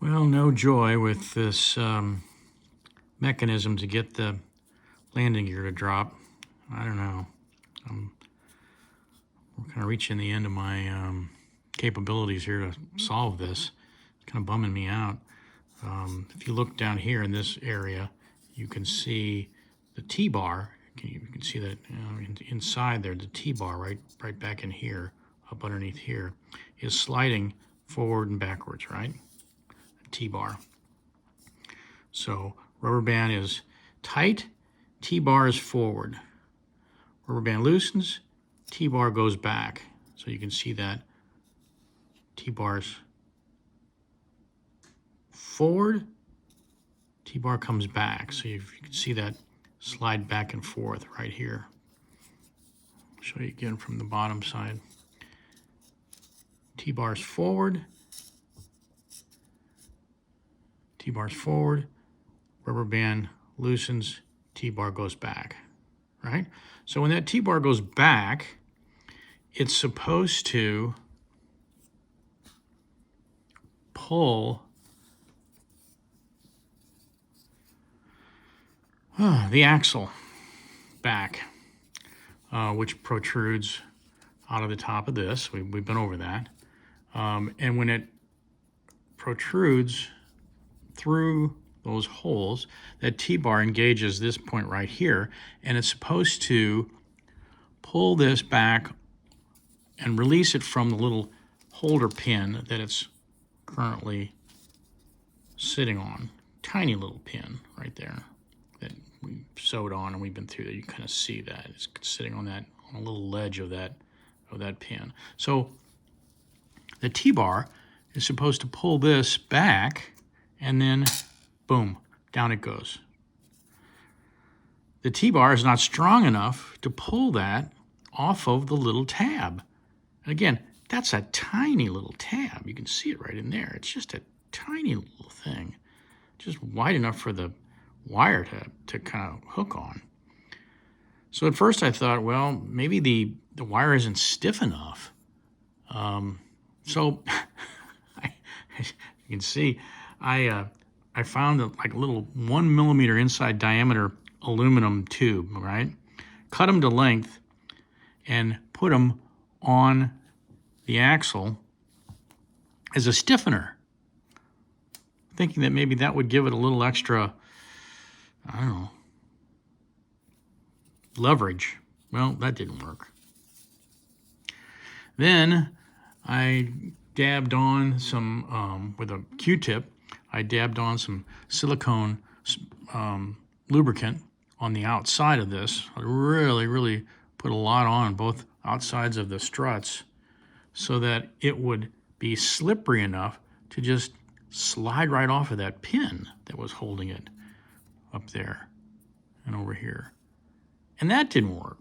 Well, no joy with this mechanism to get the landing gear to drop. I don't know. We're kind of reaching the end of my capabilities here to solve this. It's kind of bumming me out. If you look down here in this area, you can see the T-bar. You can see that inside there, the T-bar right back in here, up underneath here, is sliding forward and backwards, right? T-bar. So rubber band is tight, T-bar is forward. Rubber band loosens, T-bar goes back. So you can see that T-bar's forward, T-bar comes back. So you can see that slide back and forth right here. I'll show you again from the bottom side. T-bar's forward, T-bar's forward, rubber band loosens, T-bar goes back, right? So when that T-bar goes back, it's supposed to pull the axle back, which protrudes out of the top of this. We've been over that. And when it protrudes through those holes, that T-bar engages this point right here, and it's supposed to pull this back and release it from the little holder pin that it's currently sitting on. Tiny little pin right there that we sewed on, and we've been through that. You kind of see that it's sitting on that, on a little ledge of that pin. So the T-bar is supposed to pull this back, and then boom, down it goes. The T-bar is not strong enough to pull that off of the little tab. And again, that's a tiny little tab. You can see it right in there. It's just a tiny little thing, just wide enough for the wire to kind of hook on. So at first I thought, well, maybe the wire isn't stiff enough. So you can see, I found like a little 1 millimeter inside diameter aluminum tube, right? Cut them to length and put them on the axle as a stiffener, thinking that maybe that would give it a little extra, I don't know, leverage. Well, that didn't work. Then I dabbed on some, with a Q-tip, I dabbed on some silicone lubricant on the outside of this. I really put a lot on both outsides of the struts so that it would be slippery enough to just slide right off of that pin that was holding it up there and over here. And that didn't work.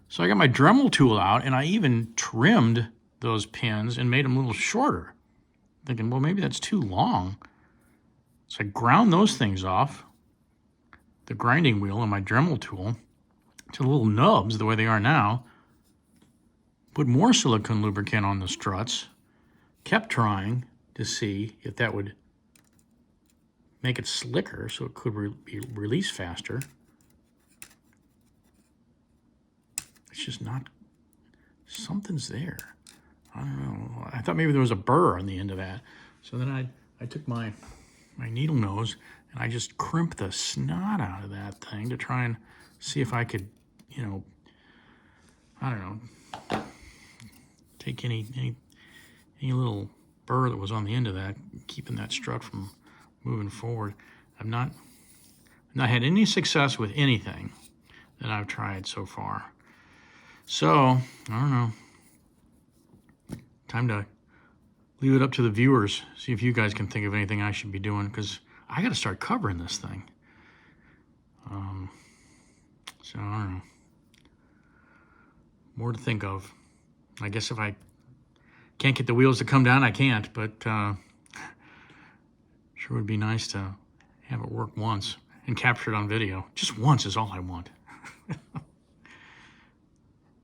So I got my Dremel tool out, and I even trimmed those pins and made them a little shorter, thinking, well, maybe that's too long. So I ground those things off, the grinding wheel and my Dremel tool, to little nubs the way they are now, put more silicone lubricant on the struts, kept trying to see if that would make it slicker so it could be released faster. It's just not, something's there. I don't know. I thought maybe there was a burr on the end of that. So then I took my needle nose and I just crimped the snot out of that thing to try and see if I could, you know, I don't know, take any little burr that was on the end of that, keeping that strut from moving forward. I've not had any success with anything that I've tried so far. So, I don't know. Time to leave it up to the viewers. See if you guys can think of anything I should be doing, because I got to start covering this thing. So, I don't know. More to think of. I guess if I can't get the wheels to come down, I can't, but sure would be nice to have it work once and capture it on video. Just once is all I want.